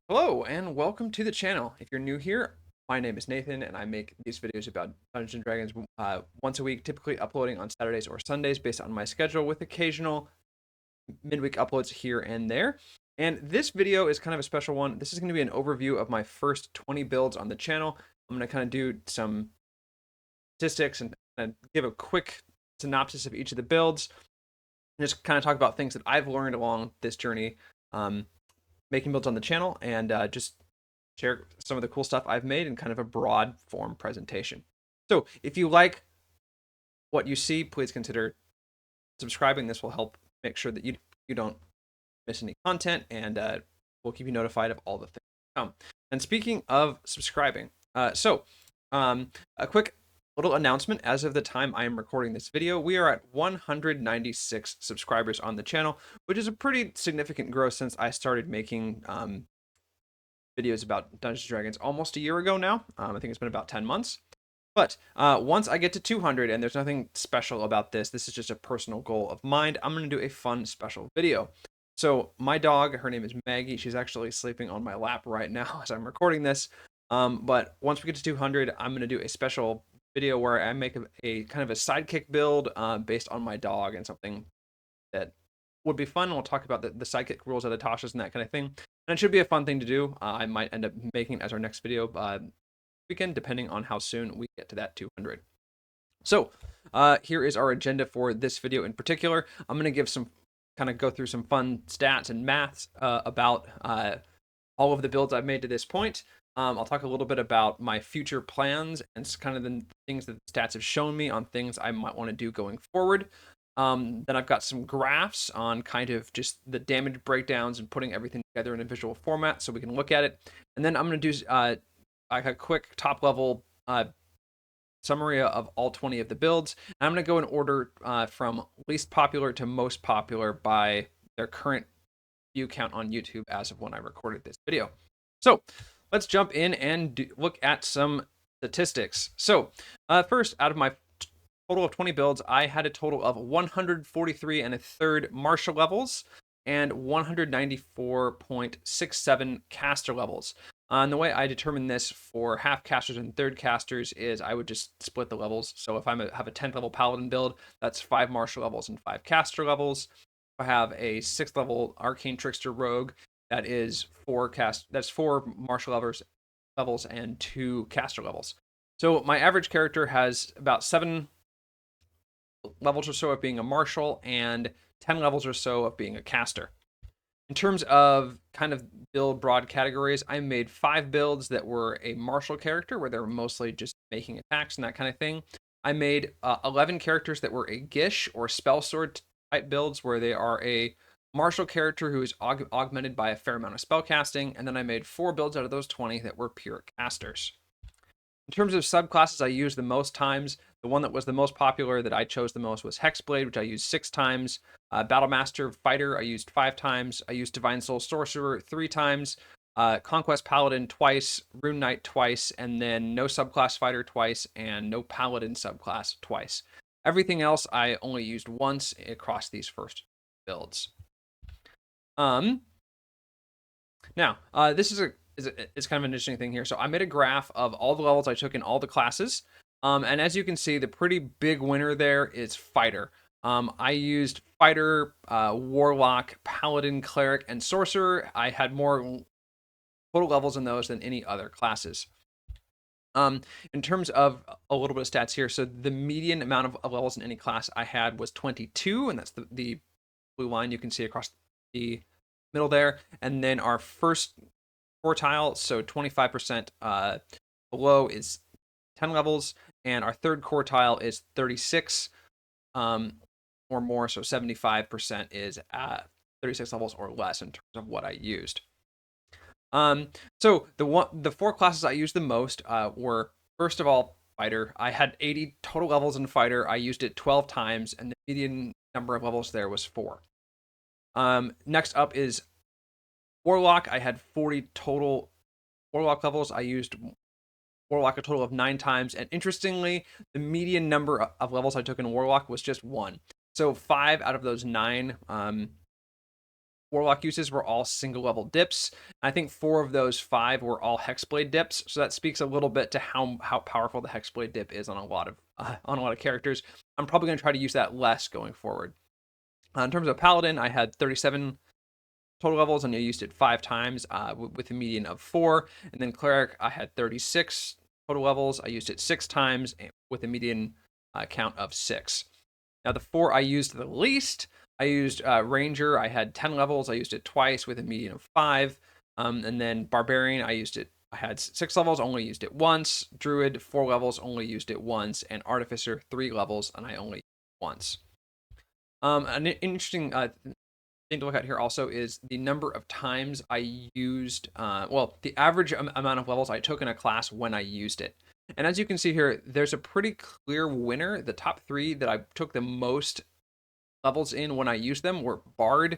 Hello and welcome to the channel. If you're new here, my name is Nathan and I make these videos about Dungeons and Dragons once a week, typically uploading on Saturdays or Sundays based on my schedule with occasional midweek uploads here and there. And this video is kind of a special one. This is going to be an overview of my first 20 builds on the channel. I'm going to kind of do some statistics and give a quick synopsis of each of the builds and just kind of talk about things that I've learned along this journey making builds on the channel and just share some of the cool stuff I've made in kind of a broad form presentation. So if you like what you see, please consider subscribing. This will help make sure that you don't miss any content, and we'll keep you notified of all the things to come. And speaking of subscribing, a quick little announcement. As of the time I am recording this video, we are at 196 subscribers on the channel, which is a pretty significant growth since I started making videos about Dungeons & Dragons almost a year ago now. I think it's been about 10 months. But once I get to 200, and there's nothing special about this is just a personal goal of mine, I'm going to do a fun special video. So my dog, her name is Maggie. She's actually sleeping on my lap right now as I'm recording this. But once we get to 200, I'm going to do a special video where I make a kind of a sidekick build based on my dog and something that would be fun. We'll talk about the sidekick rules at Atasha's and that kind of thing. And it should be a fun thing to do. I might end up making it as our next video weekend, depending on how soon we get to that 200. So here is our agenda for this video in particular. I'm going to give some kind of go through some fun stats and maths about all of the builds I've made to this point. I'll talk a little bit about my future plans and kind of the things that the stats have shown me on things I might want to do going forward. Then I've got some graphs on kind of just the damage breakdowns and putting everything together in a visual format so we can look at it. And then I'm going to do a quick top level summary of all 20 of the builds. And I'm going to go in order from least popular to most popular by their current view count on YouTube as of when I recorded this video. So let's jump in and look at some statistics. So first, out of my total of 20 builds, I had a total of 143 and a third martial levels and 194.67 caster levels. And the way I determine this for half casters and third casters is I would just split the levels. So if I have a 10th level paladin build, that's 5 martial levels and 5 caster levels. If I have a 6th level arcane trickster rogue, that is 4 martial levels and 2 caster levels. So my average character has about 7 levels or so of being a martial and 10 levels or so of being a caster. In terms of kind of build broad categories, I made 5 builds that were a martial character where they were mostly just making attacks and that kind of thing. I made 11 characters that were a Gish or spell sword type builds where they are a martial character who is augmented by a fair amount of spell casting. And then I made 4 builds out of those 20 that were pure casters. In terms of subclasses I used the most times, the one that was the most popular that I chose the most was Hexblade, which I used 6 times. Battlemaster Fighter I used 5 times. I used Divine Soul Sorcerer 3 times. Conquest Paladin twice. Rune Knight twice. And then no subclass Fighter twice. And no Paladin subclass twice. Everything else I only used once across these first builds. Now, this is it's kind of an interesting thing here. So I made a graph of all the levels I took in all the classes. And as you can see, the pretty big winner there is Fighter. I used Fighter, Warlock, Paladin, Cleric, and Sorcerer. I had more total levels in those than any other classes. In terms of a little bit of stats here, so the median amount of levels in any class I had was 22, and that's the blue line you can see across the middle there. And then our first quartile, so 25% below is 10 levels, and our third quartile is 36 or more, so 75% is at 36 levels or less in terms of what I used. So the 4 classes I used the most were, first of all, Fighter. I had 80 total levels in Fighter. I used it 12 times, and the median number of levels there was 4. Next up is Warlock. I had 40 total Warlock levels. I used Warlock a total of 9 times, and interestingly, the median number of levels I took in Warlock was just 1. So 5 out of those 9 Warlock uses were all single level dips. I think 4 of those 5 were all Hexblade dips. So that speaks a little bit to how powerful the Hexblade dip is on a lot of characters. I'm probably going to try to use that less going forward. In terms of Paladin, I had 37 total levels and I used it 5 times with a median of 4. And then Cleric, I had 36 total levels. I used it 6 times with a median count of 6. Now, the 4 I used the least, I used Ranger. I had 10 levels. I used it twice with a median of 5. And then Barbarian, I had 6 levels, only used it once. Druid, 4 levels, only used it once. And Artificer, 3 levels, and I only used it once. An interesting thing to look at here also is the number of times I used, the average amount of levels I took in a class when I used it. And as you can see here, there's a pretty clear winner. The top 3 that I took the most levels in when I used them were Bard,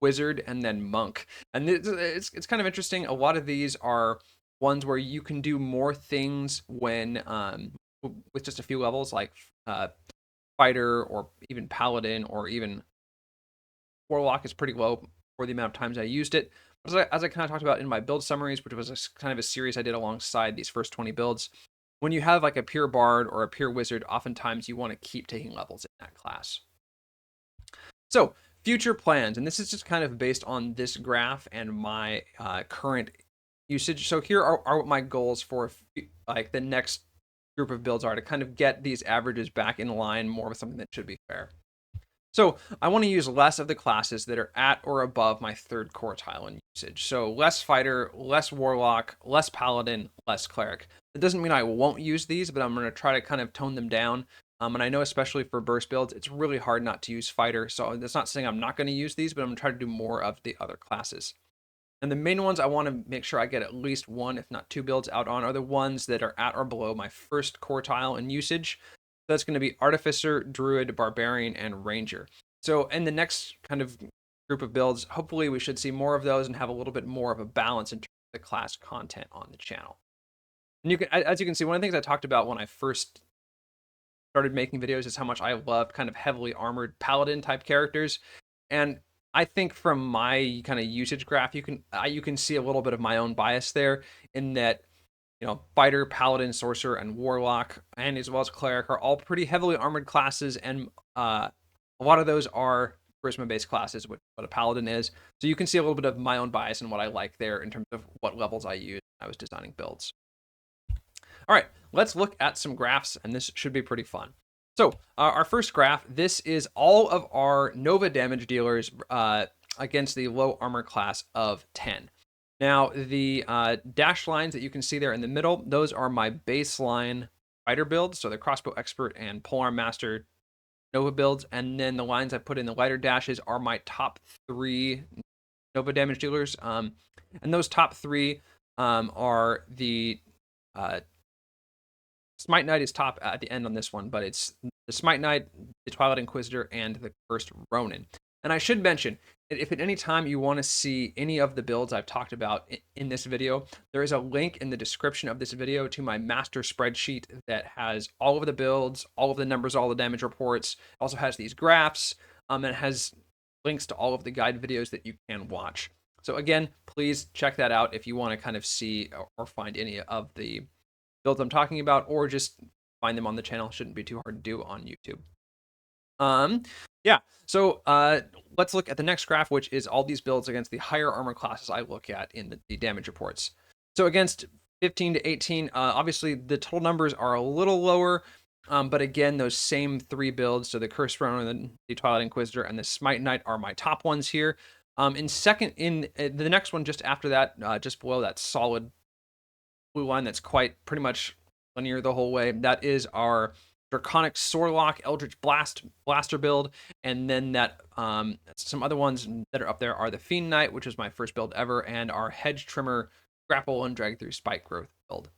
Wizard, and then Monk. And it's kind of interesting. A lot of these are ones where you can do more things when with just a few levels, like Fighter or even Paladin or even Warlock is pretty low for the amount of times I used it. As I kind of talked about in my build summaries, which was kind of a series I did alongside these first 20 builds, when you have like a pure Bard or a pure Wizard, oftentimes you want to keep taking levels in that class. So future plans, and this is just kind of based on this graph and my current usage. So here are what my goals for like the next group of builds are to kind of get these averages back in line more with something that should be fair. So I want to use less of the classes that are at or above my 3rd quartile in usage. So less Fighter, less Warlock, less Paladin, less Cleric. That doesn't mean I won't use these, but I'm going to try to kind of tone them down. And I know especially for burst builds, it's really hard not to use Fighter. So that's not saying I'm not going to use these, but I'm going to try to do more of the other classes. And the main ones I want to make sure I get at least 1, if not 2 builds out on are the ones that are at or below my 1st quartile in usage. That's going to be Artificer, Druid, Barbarian, and Ranger. So in the next kind of group of builds, hopefully we should see more of those and have a little bit more of a balance in terms of the class content on the channel. And as you can see, one of the things I talked about when I first started making videos is how much I loved kind of heavily armored Paladin type characters. And I think from my kind of usage graph, you can see a little bit of my own bias there in that, Fighter, Paladin, Sorcerer, and Warlock, and as well as Cleric are all pretty heavily armored classes, and a lot of those are charisma-based classes, what a Paladin is. So you can see a little bit of my own bias and what I like there in terms of what levels I used when I was designing builds. All right, let's look at some graphs, and this should be pretty fun. So our first graph, this is all of our Nova damage dealers against the low armor class of 10. Now, the dashed lines that you can see there in the middle, those are my baseline fighter builds. So the crossbow expert and polearm master Nova builds. And then the lines I put in the lighter dashes are my top 3 Nova damage dealers. And those top 3 are the Smite Knight is top at the end on this one, but it's the Smite Knight, the Twilight Inquisitor, and the Cursed Ronin. And I should mention, if at any time you want to see any of the builds I've talked about in this video, there is a link in the description of this video to my master spreadsheet that has all of the builds, all of the numbers, all the damage reports. It also has these graphs, and it has links to all of the guide videos that you can watch. So again, please check that out if you want to kind of see or find any of the builds I'm talking about, or just find them on the channel. Shouldn't be too hard to do on YouTube. So let's look at the next graph, which is all these builds against the higher armor classes I look at in the damage reports. So against 15 to 18, obviously the total numbers are a little lower, but again, those same 3 builds, so the Cursed Ronin, the Twilight Inquisitor, and the Smite Knight are my top ones here. In the next one just after that, just below that solid blue line that's quite pretty much linear the whole way, that is our Draconic Sorelock Eldritch Blaster build, and then that some other ones that are up there are the Fiend Knight, which is my first build ever, and our Hedge Trimmer Grapple and Drag Through Spike Growth build.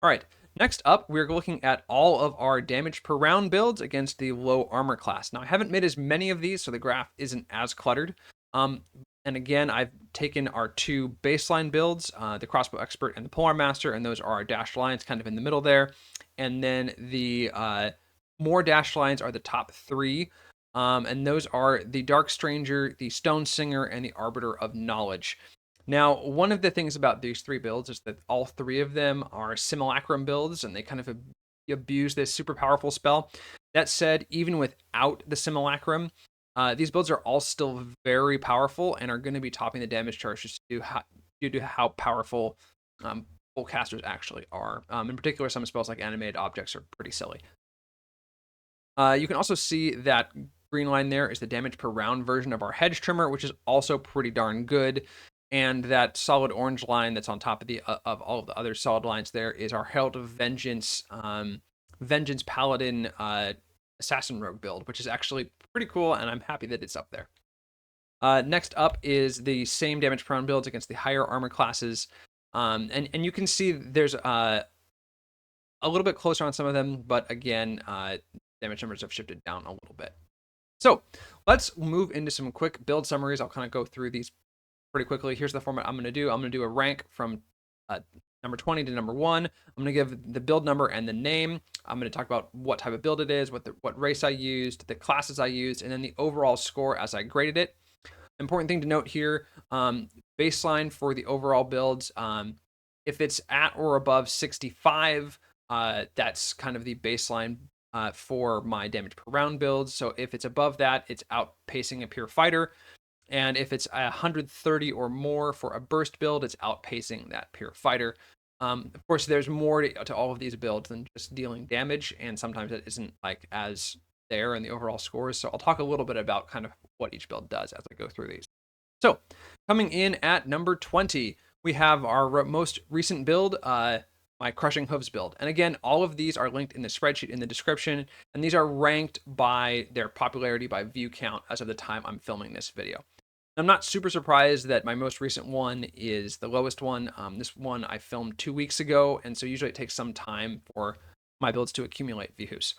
All right, next up, we're looking at all of our damage per round builds against the low armor class. Now, I haven't made as many of these, so the graph isn't as cluttered. And again, I've taken our 2 baseline builds, the Crossbow Expert and the Polearm Master, and those are our dashed lines kind of in the middle there. And then the more dashed lines are the top 3 And those are the Dark Stranger, the Stone Singer, and the Arbiter of Knowledge. Now, one of the things about these three builds is that all three of them are simulacrum builds, and they kind of abuse this super powerful spell. That said, even without the simulacrum, these builds are all still very powerful and are going to be topping the damage charts just due to how powerful full casters actually are. In particular, some spells like animated objects are pretty silly. You can also see that green line there is the damage per round version of our hedge trimmer, which is also pretty darn good. And that solid orange line that's on top of the of all of the other solid lines there is our Herald of Vengeance, Vengeance Paladin Assassin Rogue build, which is actually pretty cool, and I'm happy that it's up there. Next up is the same damage per round builds against the higher armor classes, and you can see there's a little bit closer on some of them, but again, damage numbers have shifted down a little bit. So let's move into some quick build summaries. I'll kind of go through these pretty quickly. Here's the format I'm going to do. I'm going to do a rank from number 20 to number 1. I'm going to give the build number and the name. I'm going to talk about what type of build it is, what race I used, the classes I used, and then the overall score as I graded it. Important thing to note here, baseline for the overall builds, if it's at or above 65, that's kind of the baseline for my damage per round builds. So if it's above that, it's outpacing a pure fighter. And if it's 130 or more for a burst build, it's outpacing that pure fighter. Of course, there's more to all of these builds than just dealing damage, and sometimes it isn't like as there in the overall scores. So I'll talk a little bit about kind of what each build does as I go through these. So coming in at number 20, we have our most recent build, my Crushing Hooves build. And again, all of these are linked in the spreadsheet in the description, and these are ranked by their popularity by view count as of the time I'm filming this video. I'm not super surprised that my most recent one is the lowest one. This one I filmed 2 weeks ago, and so usually it takes some time for my builds to accumulate views.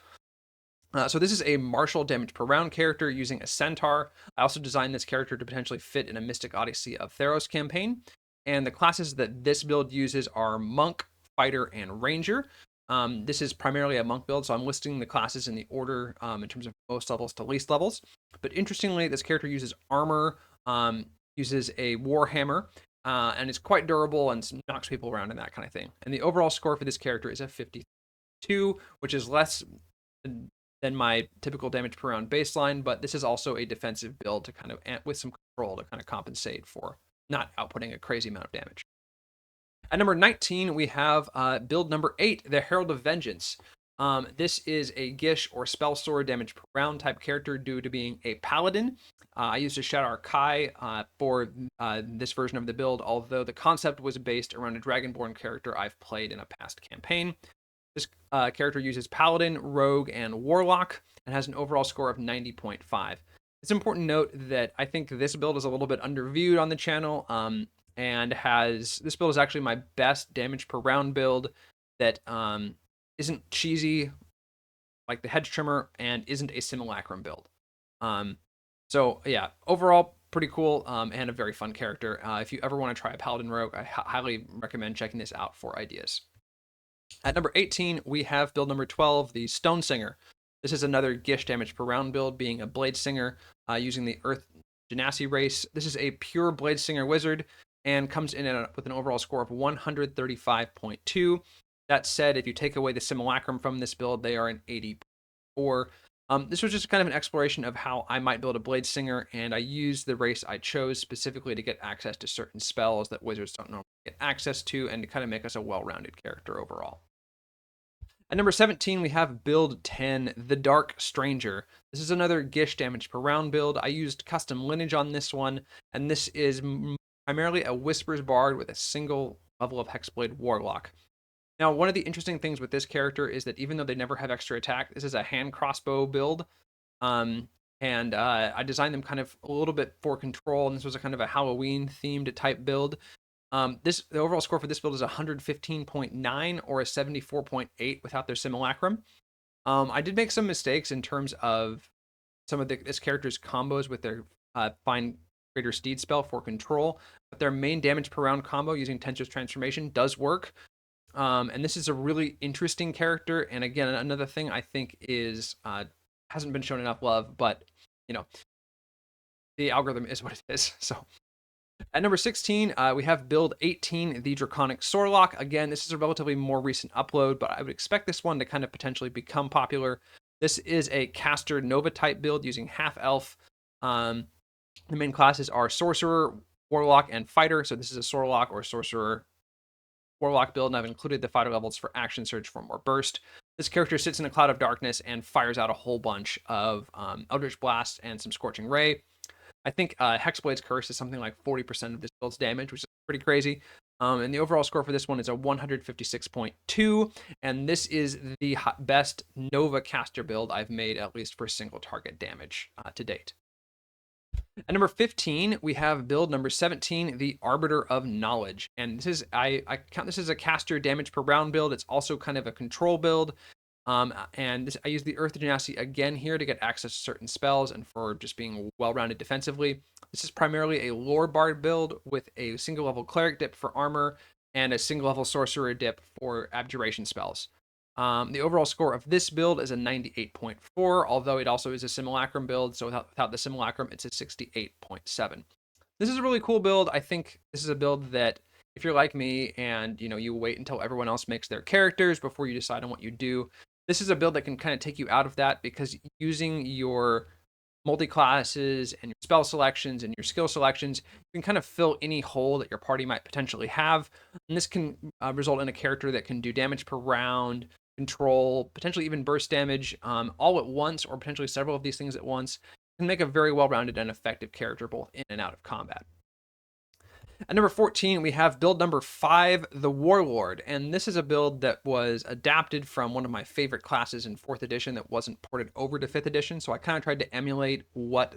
So this is a martial damage per round character using a centaur. I also designed this character to potentially fit in a Mystic Odyssey of Theros campaign. And the classes that this build uses are Monk, Fighter, and Ranger. This is primarily a Monk build, so I'm listing the classes in the order in terms of most levels to least levels. But interestingly, this character uses armor, uses a Warhammer, and it's quite durable and knocks people around and that kind of thing. And the overall score for this character is a 52, which is less than my typical damage per round baseline, but this is also a defensive build to kind of, with some control to kind of compensate for not outputting a crazy amount of damage. At number 19, we have build number 8, the Herald of Vengeance. This is a Gish or Spell Sword damage per round type character due to being a paladin. I used a Shadar Kai for this version of the build, although the concept was based around a Dragonborn character I've played in a past campaign. This character uses Paladin, Rogue, and Warlock, and has an overall score of 90.5. It's important to note that I think this build is a little bit underviewed on the channel, and this build is actually my best damage per round build that isn't cheesy like the hedge trimmer and isn't a simulacrum build. So yeah, overall pretty cool and a very fun character. If you ever want to try a Paladin Rogue, I highly recommend checking this out for ideas. At number 18, we have build number 12, the Stone Singer. This is another Gish damage per round build, being a Blade Singer using the Earth Genasi race. This is a pure Blade Singer wizard and comes in with an overall score of 135.2. That said, if you take away the simulacrum from this build, they are an 84. This was just kind of an exploration of how I might build a Blade Singer, and I used the race I chose specifically to get access to certain spells that wizards don't normally get access to, and to kind of make us a well-rounded character overall. At number 17, we have build 10, the Dark Stranger. This is another Gish damage per round build. I used custom lineage on this one, and this is primarily a Whispers Bard with a single level of Hexblade Warlock. Now, one of the interesting things with this character is that even though they never have extra attack, this is a hand crossbow build. And I designed them kind of a little bit for control, and this was a kind of a Halloween themed type build. The overall score for this build is 115.9 or a 74.8 without their simulacrum. I did make some mistakes in terms of some of this character's combos with their Find Greater Steed spell for control, but their main damage per round combo using Tensor's Transformation does work. And this is a really interesting character. And again, another thing I think is hasn't been shown enough love, but you know, the algorithm is what it is. So at number 16, we have build 18, the Draconic Sorlock. Again, this is a relatively more recent upload, but I would expect this one to kind of potentially become popular. This is a caster Nova type build using half elf. The main classes are Sorcerer, Warlock, and Fighter. So this is a Sorlock or Sorcerer Warlock build, and I've included the fighter levels for Action Surge, Form, or Burst. This character sits in a cloud of darkness and fires out a whole bunch of Eldritch Blast and some Scorching Ray. I think Hexblade's Curse is something like 40% of this build's damage, which is pretty crazy. And the overall score for this one is a 156.2, and this is the best Nova caster build I've made, at least for single target damage to date. At number 15, we have build number 17, the Arbiter of Knowledge. And this is, I count this as a caster damage per round build. It's also kind of a control build. And this, I use the Earth Genasi again here to get access to certain spells and for just being well-rounded defensively. This is primarily a lore bard build with a single level cleric dip for armor and a single level sorcerer dip for abjuration spells. The overall score of this build is a 98.4, although it also is a simulacrum build, so without the simulacrum, it's a 68.7. This is a really cool build. I think this is a build that if you're like me and you wait until everyone else makes their characters before you decide on what you do, this is a build that can kind of take you out of that, because using your multi-classes and your spell selections and your skill selections, you can kind of fill any hole that your party might potentially have. And this can result in a character that can do damage per round, control, potentially even burst damage all at once, or potentially several of these things at once. Can make a very well-rounded and effective character both in and out of combat. At number 14, we have build number 5, the Warlord. And this is a build that was adapted from one of my favorite classes in 4th edition that wasn't ported over to 5th edition. So I kind of tried to emulate what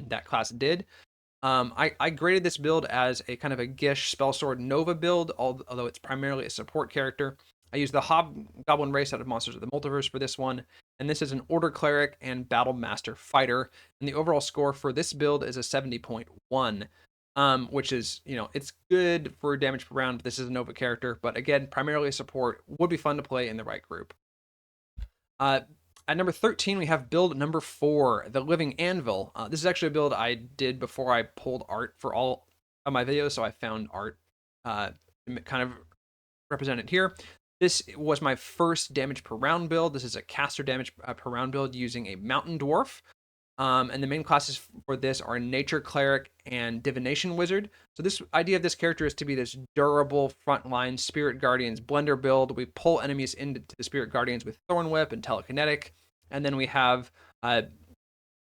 that class did. I graded this build as a kind of a Gish Spellsword Nova build, although it's primarily a support character. I used the Hobgoblin race out of Monsters of the Multiverse for this one, and this is an Order Cleric and Battle Master Fighter, and the overall score for this build is a 70.1, which is, it's good for damage per round, but this is a Nova character, but again, primarily a support, would be fun to play in the right group. At number 13, we have build number 4, the Living Anvil. This is actually a build I did before I pulled art for all of my videos, so I found art kind of represented here. This was my first damage per round build. This is a caster damage per round build using a Mountain Dwarf. And the main classes for this are Nature Cleric and Divination Wizard. So this idea of this character is to be this durable frontline Spirit Guardians blender build. We pull enemies into the Spirit Guardians with Thorn Whip and Telekinetic. And then we have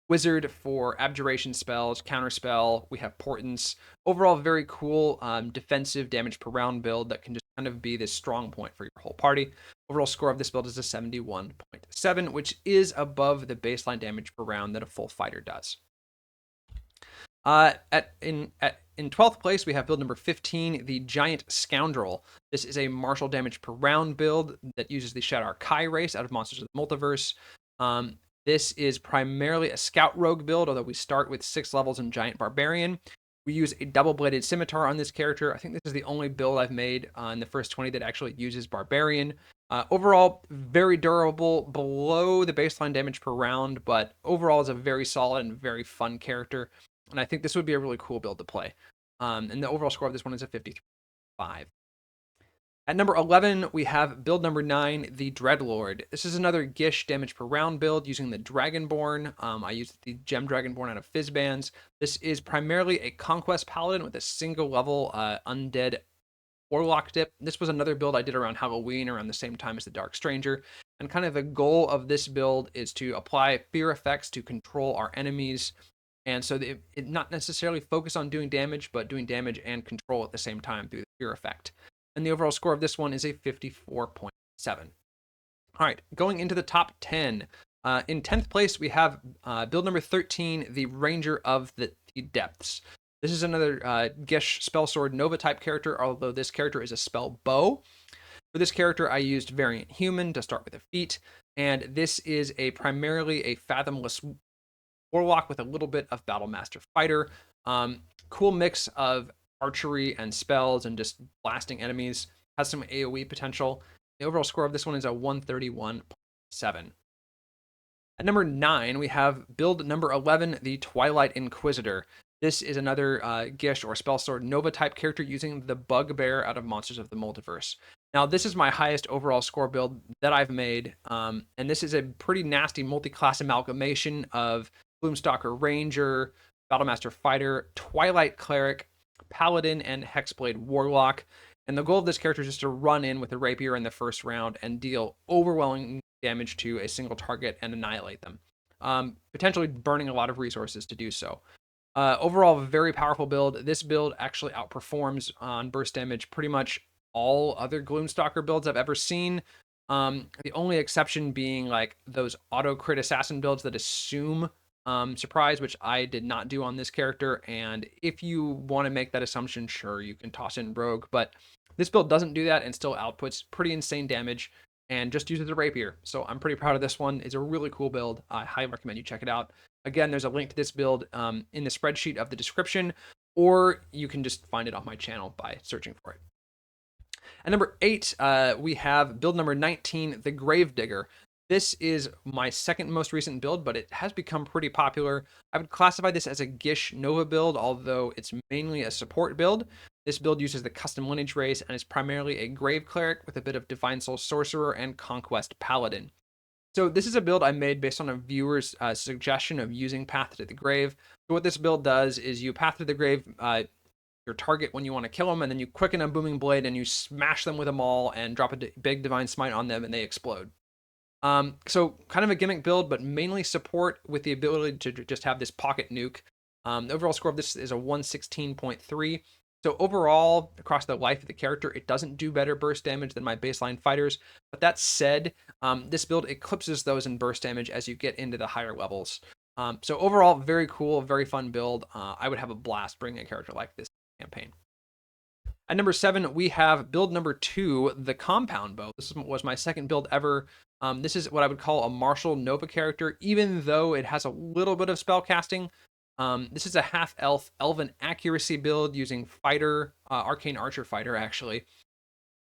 Wizard for abjuration spells, counterspell. We have Portents. Overall, very cool defensive damage per round build that can just kind of be this strong point for your whole party. Overall score of this build is a 71.7, which is above the baseline damage per round that a full fighter does. In 12th place, we have build number 15, the Giant Scoundrel. This is a martial damage per round build that uses the Shadar Kai race out of Monsters of the Multiverse. This is primarily a Scout Rogue build, although we start with 6 levels in Giant Barbarian. We use a double-bladed scimitar on this character. I think this is the only build I've made in the first 20 that actually uses Barbarian. Overall, very durable, below the baseline damage per round, but overall is a very solid and very fun character. And I think this would be a really cool build to play. And the overall score of this one is a 53.5. At number 11, we have build number 9, the Dreadlord. This is another Gish damage per round build using the Dragonborn. I used the Gem Dragonborn out of Fizzbands. This is primarily a Conquest Paladin with a single level Undead Warlock dip. This was another build I did around Halloween, around the same time as the Dark Stranger. And kind of the goal of this build is to apply fear effects to control our enemies. And so it not necessarily focus on doing damage, but doing damage and control at the same time through the fear effect. And the overall score of this one is a 54.7. All right, going into the top 10. In 10th place, we have build number 13, the Ranger of the Depths. This is another Gish Spellsword Nova type character, although this character is a spell bow. For this character, I used Variant Human to start with a feat, and this is primarily a Fathomless Warlock with a little bit of Battle Master Fighter. Cool mix of archery and spells and just blasting enemies. Has some AoE potential. The overall score of this one is a 131.7. At number 9, we have build number 11, the Twilight Inquisitor. This is another Gish or Spell Sword Nova type character using the Bugbear out of Monsters of the Multiverse. Now, this is my highest overall score build that I've made, and this is a pretty nasty multi-class amalgamation of Gloomstalker Ranger, Battlemaster Fighter, Twilight Cleric, Paladin, and Hexblade Warlock. And the goal of this character is just to run in with a rapier in the first round and deal overwhelming damage to a single target and annihilate them, potentially burning a lot of resources to do so. Overall, very powerful build. This build actually outperforms on burst damage pretty much all other Gloomstalker builds I've ever seen. The only exception being like those auto crit assassin builds that assume surprise, which I did not do on this character. And if you want to make that assumption, sure, you can toss in rogue, but this build doesn't do that and still outputs pretty insane damage and just uses a rapier. So I'm pretty proud of this one. It's a really cool build. I highly recommend you check it out. Again, there's a link to this build in the spreadsheet of the description, or you can just find it on my channel by searching for it. At number 8, we have build number 19, the Gravedigger. This is my second most recent build, but it has become pretty popular. I would classify this as a Gish Nova build, although it's mainly a support build. This build uses the custom lineage race and is primarily a Grave Cleric with a bit of Divine Soul Sorcerer and Conquest Paladin. So this is a build I made based on a viewer's suggestion of using Path to the Grave. So what this build does is you Path to the Grave your target when you want to kill them, and then you quicken a Booming Blade and you smash them with a maul and drop a big Divine Smite on them and they explode. So kind of a gimmick build, but mainly support with the ability to just have this pocket nuke. The overall score of this is a 116.3. So overall, across the life of the character, it doesn't do better burst damage than my baseline fighters. But that said, this build eclipses those in burst damage as you get into the higher levels. So overall, very cool, very fun build. I would have a blast bringing a character like this campaign. At number 7, we have build number 2, the Compound Bow. This was my second build ever. This is what I would call a martial Nova character, even though it has a little bit of spell casting. This is a half-elf elven accuracy build using fighter, arcane archer fighter actually,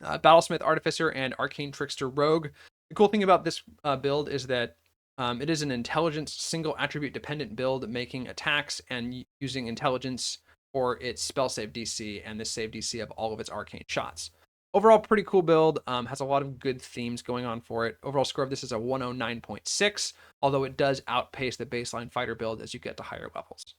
battlesmith artificer, and arcane trickster rogue. The cool thing about this build is that it is an intelligence single attribute dependent build, making attacks and using intelligence for its spell save DC and the save DC of all of its arcane shots. Overall, pretty cool build. Has a lot of good themes going on for it. Overall score of this is a 109.6, although it does outpace the baseline fighter build as you get to higher levels.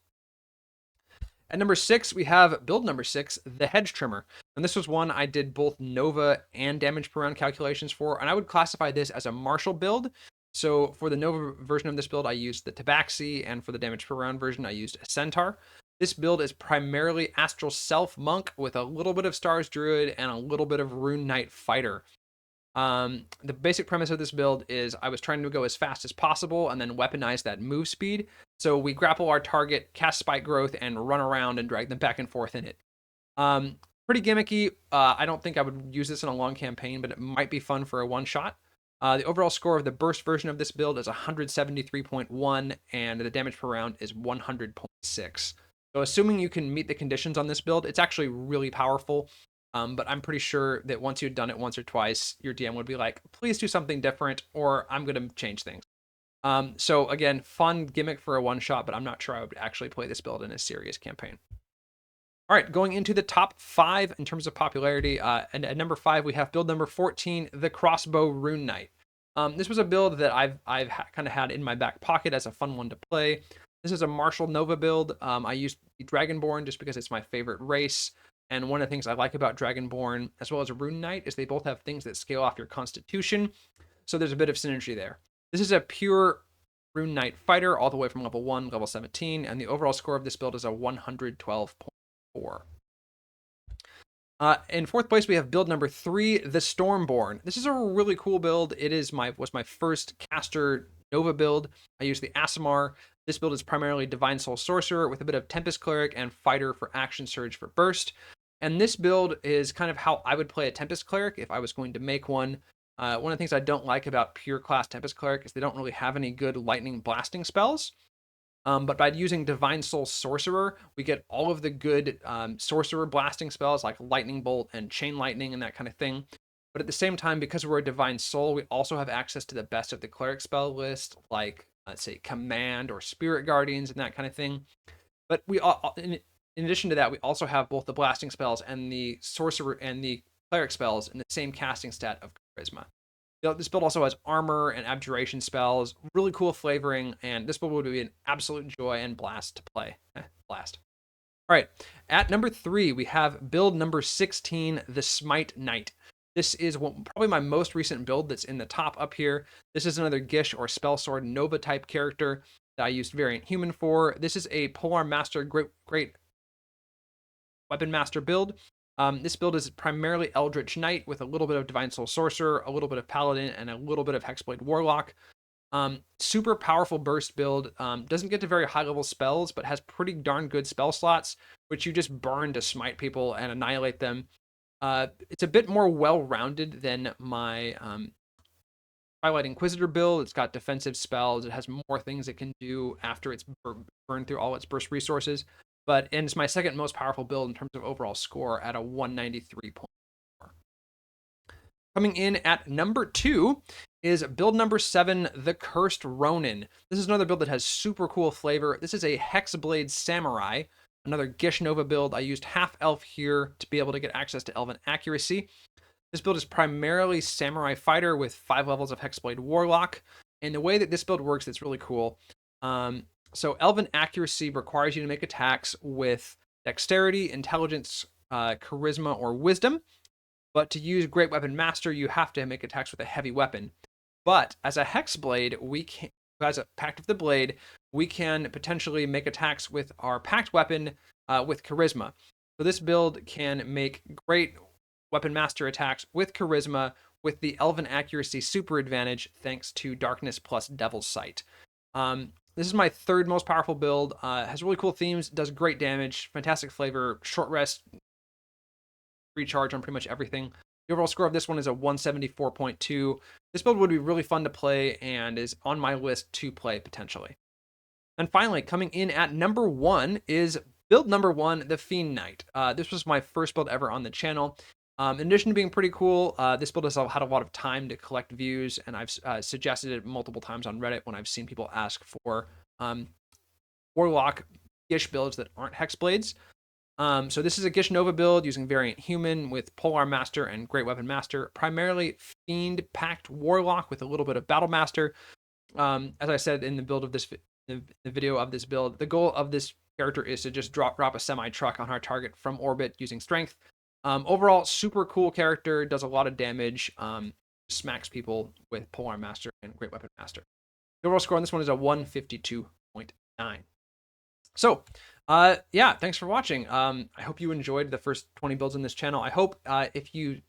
At number 6, we have build number 6, the Hedge Trimmer. And this was one I did both Nova and damage per round calculations for, and I would classify this as a martial build. So for the Nova version of this build, I used the Tabaxi, and for the damage per round version, I used a Centaur. This build is primarily Astral Self Monk with a little bit of Stars Druid and a little bit of Rune Knight Fighter. The basic premise of this build is I was trying to go as fast as possible and then weaponize that move speed. So we grapple our target, cast Spike Growth, and run around and drag them back and forth in it. Pretty gimmicky. I don't think I would use this in a long campaign, but it might be fun for a one-shot. The overall score of the burst version of this build is 173.1, and the damage per round is 100.6. So assuming you can meet the conditions on this build, it's actually really powerful. But I'm pretty sure that once you've done it once or twice, your DM would be like, please do something different, or I'm going to change things. So again, fun gimmick for a one-shot, but I'm not sure I would actually play this build in a serious campaign. All right, going into the top 5 in terms of popularity. And at number 5, we have build number 14, the Crossbow Rune Knight. This was a build that I've kind of had in my back pocket as a fun one to play. This is a martial Nova build. I used Dragonborn just because it's my favorite race. And one of the things I like about Dragonborn, as well as a Rune Knight, is they both have things that scale off your constitution. So there's a bit of synergy there. This is a pure Rune Knight fighter all the way from level 1, level 17. And the overall score of this build is a 112.4. In fourth place, we have build number 3, the Stormborn. This is a really cool build. It was my first caster Nova build. I used the Aasimar. This build is primarily Divine Soul Sorcerer with a bit of Tempest Cleric and Fighter for Action Surge for Burst. And this build is kind of how I would play a Tempest Cleric if I was going to make one. One of the things I don't like about pure class Tempest Cleric is they don't really have any good lightning blasting spells. But by using Divine Soul Sorcerer, we get all of the good sorcerer blasting spells like Lightning Bolt and Chain Lightning and that kind of thing. But at the same time, because we're a Divine Soul, we also have access to the best of the Cleric spell list, like let's say, command or spirit guardians and that kind of thing. But in addition to that, we also have both the blasting spells and the sorcerer and the cleric spells in the same casting stat of charisma. This build also has armor and abjuration spells, really cool flavoring, and this build would be an absolute joy and blast to play. Blast. All right, at number 3, we have build number 16, the Smite Knight. This is probably my most recent build that's in the top up here. This is another Gish or Spell Sword Nova type character that I used Variant Human for. This is a Polearm Master great Weapon Master build. This build is primarily Eldritch Knight with a little bit of Divine Soul Sorcerer, a little bit of Paladin, and a little bit of Hexblade Warlock. Super powerful burst build. Doesn't get to very high level spells, but has pretty darn good spell slots, which you just burn to smite people and annihilate them. It's a bit more well-rounded than my Twilight Inquisitor build. It's got defensive spells. It has more things it can do after it's burned through all its burst resources. And it's my second most powerful build in terms of overall score at a 193.4. Coming in at number 2 is build number 7, the Cursed Ronin. This is another build that has super cool flavor. This is a Hexblade Samurai, another Gish Nova build. I used half elf here to be able to get access to elven accuracy. This build is primarily Samurai Fighter with 5 levels of Hexblade Warlock. And the way that this build works, it's really cool. So elven accuracy requires you to make attacks with dexterity, intelligence, charisma, or wisdom. But to use Great Weapon Master, you have to make attacks with a heavy weapon. But as a Hexblade, as a Pact of the Blade, we can potentially make attacks with our Pact weapon with charisma. So this build can make Great Weapon Master attacks with charisma with the Elven Accuracy super advantage thanks to Darkness plus Devil's Sight. This is my third most powerful build. Has really cool themes, does great damage, fantastic flavor, short rest, recharge on pretty much everything. The overall score of this one is a 174.2. This build would be really fun to play and is on my list to play potentially. And finally, coming in at number 1 is build number 1, the Fiend Knight. This was my first build ever on the channel. In addition to being pretty cool, this build has had a lot of time to collect views, and I've suggested it multiple times on Reddit when I've seen people ask for Warlock Gish builds that aren't Hexblades. So this is a Gish Nova build using Variant Human with Polearm Master and Great Weapon Master, primarily Fiend Pact Warlock with a little bit of Battle Master. As I said in the build of this the video of this build, the goal of this character is to just drop a semi-truck on our target from orbit using strength. Overall, super cool character, does a lot of damage, smacks people with Polearm Master and Great Weapon Master. The overall score on this one is a 152.9. So, yeah, thanks for watching. I hope you enjoyed the first 20 builds on this channel. I hope if you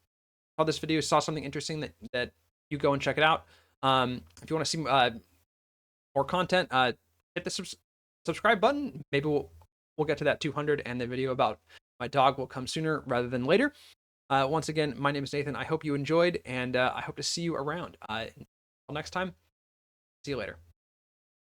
saw this video, saw something interesting, that you go and check it out. If you want to see more content, hit the subscribe button. Maybe we'll get to that 200, and the video about my dog will come sooner rather than later. Once again, my name is Nathan. I hope you enjoyed, and I hope to see you around. Until next time, see you later.